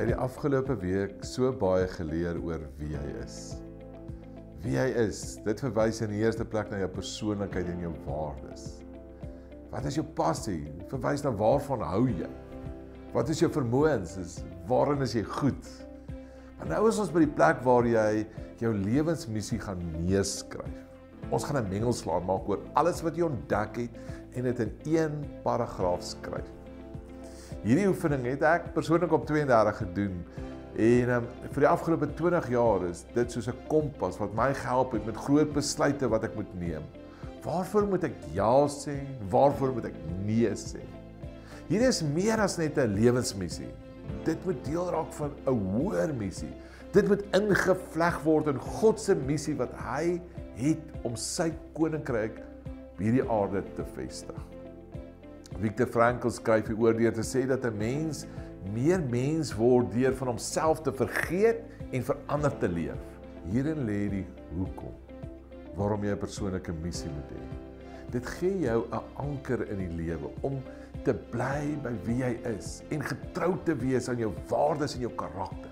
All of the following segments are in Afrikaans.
het die afgelope week so baie geleer oor wie jy is. Wie jy is, dit verwys in die eerste plek na jou persoonlikheid en jou waardes. Wat is jou passie? Verwys na waarvan hou jy? Wat is jou vermoëns? Waarin is jy goed? Maar nou is ons by die plek waar jy jou lewensmissie gaan neerskryf. Ons gaan 'n mengelslaan maak oor alles wat jy ontdek het en dit in een paragraaf skryf. Hierdie oefening het ek persoonlik op 32 gedoen en vir die afgelope 20 jaar is dit soos 'n kompas wat my gehelp het met groot besluite wat ek moet neem. Waarvoor moet ek ja sê? Waarvoor moet ek nee sê? Hier is meer as net 'n lewensmissie. Dit moet deel raak van 'n hoër missie. Dit moet ingevleg word in God se missie wat hy het om sy koninkryk op hierdie aarde te vestig. Viktor Frankl skryf hieroor deur te sê dat 'n mens meer mens word deur van homself te vergeet en vir ander te leef. Hierin lê die hoekom, waarom jy 'n persoonlike missie moet hê. Dit gee jou 'n anker in die lewe om te bly by wie jy is en getrou te wees aan jou waardes en jou karakter.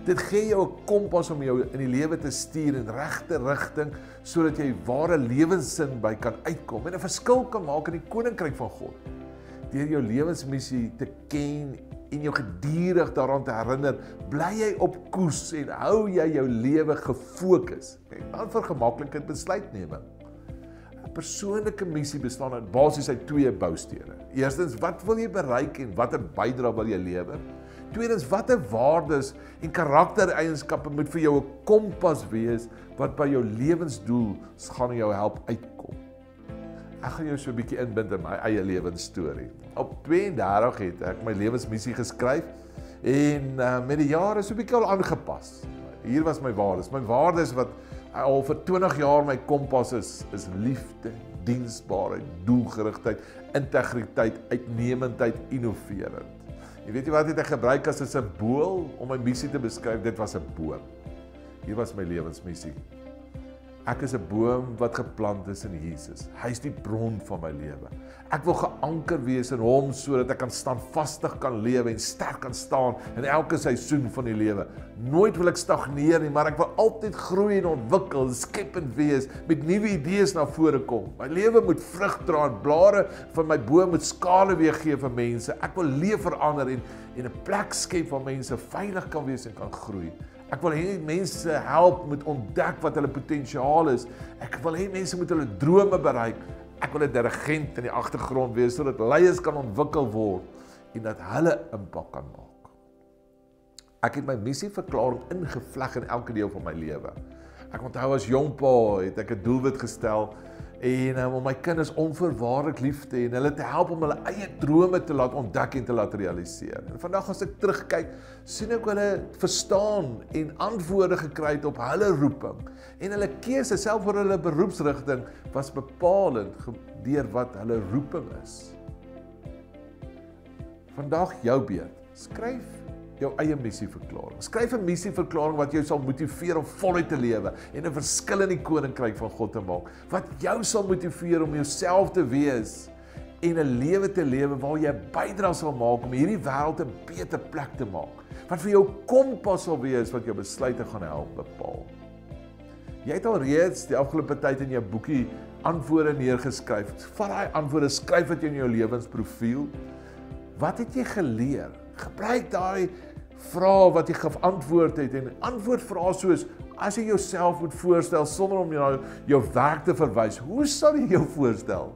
Dit gee jou 'n kompas om jou in die lewe te stuur in regte rigting sodat jy ware lewenssin by kan uitkom en 'n verskil kan maak in die koninkryk van God. Deur jou lewensmissie te ken en jou gedurig daaraan te herinner, bly jy op koers en hou jy jou lewe gefokus. En dan vir gemaklikheid besluitneming. 'n Persoonlike missie bestaan uit basies uit twee boustene. Eerstens, wat wil jy bereik en watter bydrae wil jy lewer? Tweedens, watter waardes en karaktereienskappe moet vir jou 'n kompas wees wat by jou lewensdoel gaan jou help uitkom? Ek gaan jou so 'n bietjie inbind in my eie lewensstorie. Op 32 het ek my lewensmissie geskryf en met die jare so 'n bietjie al aangepas. Hier was my waardes. My waardes wat al vir 20 jaar my kompas is liefde, diensbaarheid, doelgerigtheid, integriteit, uitnemendheid, innoverend. Jy weet nie wat het ek gebruik as 'n simbool om my missie te beskryf, dit was 'n boom. Hier was my lewensmissie. Ek is 'n boom wat geplant is in Jesus. Hy is die bron van my lewe. Ek wil geanker wees in hom sodat ek kan standvastig kan lewe en sterk kan staan in elke seisoen van die lewe. Nooit wil ek stagneer nie, maar ek wil altyd groei en ontwikkel, skepend wees, met nuwe idees na vore kom. My lewe moet vrug dra en blare van my boom moet skaduwee gee vir mense. Ek wil leef verander en 'n plek skep waar mense veilig kan wees en kan groei. Ek wil hê mense help met ontdek wat hulle potensiaal is. Ek wil hê mense moet hulle drome bereik. Ek wil 'n dirigent in die agtergrond wees sodat leiers kan ontwikkel word en dat hulle impak kan maak. Ek het my missieverklaring ingevleg in elke deel van my lewe. Ek onthou as jong pa het ek 'n doelwit gestel en om my kinders onvoorwaardelik lief te hê en hulle te help om hulle eie drome te laat ontdek en te laat realiseer. En vandag as ek terugkyk, sien ek hulle verstaan en antwoorde gekry het op hulle roeping. En hulle keuse self vir hulle beroepsrigting was bepalend deur wat hulle roeping is. Vandag jou beurt. Skryf jou eie missieverklaring. Skryf 'n missieverklaring wat jou sal motiveer om voluit te lewe en 'n verskil in die koninkryk van God te maak. Wat jou sal motiveer om jouself te wees en 'n lewe te lewe waar jy 'n bydrae sal maak om hierdie wêreld 'n beter plek te maak. Wat vir jou kompas sal wees wat jou besluite gaan help bepaal. Jy het al reeds die afgelope tyd in jou boekie antwoorde neergeskryf. Vat daai antwoorde, skryf dit in jou lewensprofiel. Wat het jy geleer? Gebruik daai vrae wat jy geantwoord het en antwoord vrae soos as jy jouself moet voorstel sonder om jou werk te verwys. Hoe sal jy jou voorstel?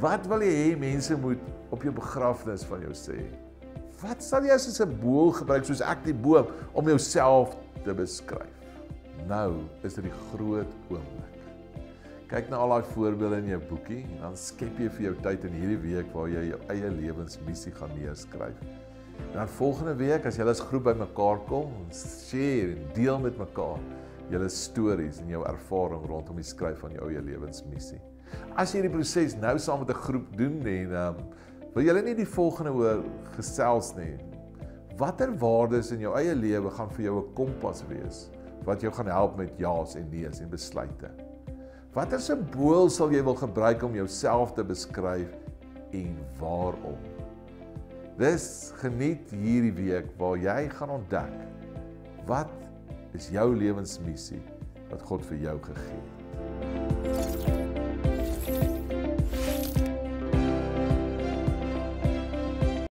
Wat wil jy hê mense moet op jou begrafnis van jou sê? Wat sal jy as 'n simbool gebruik soos ek die boom om jouself te beskryf? Nou is dit die groot oomblik. Kyk na al daai voorbeelde in jou boekie en dan skep jy vir jou tyd in hierdie week waar jy jou eie lewensmissie gaan neerskryf. En dan volgende week as julle as groep bymekaar kom, share en deel met mekaar julle stories en jou ervaring rondom die skryf van jou eie lewensmissie. As jy die proses nou saam met 'n groep doen en wil julle nie die volgende oor gesels nie. Watter waardes in jou eie lewe gaan vir jou 'n kompas wees wat jou gaan help met ja's en nee's en besluite? Watter simbool sal jy wil gebruik om jouself te beskryf en waarom? Dus geniet hierdie week waar jy gaan ontdek, wat is jou lewensmissie wat God vir jou gegee het.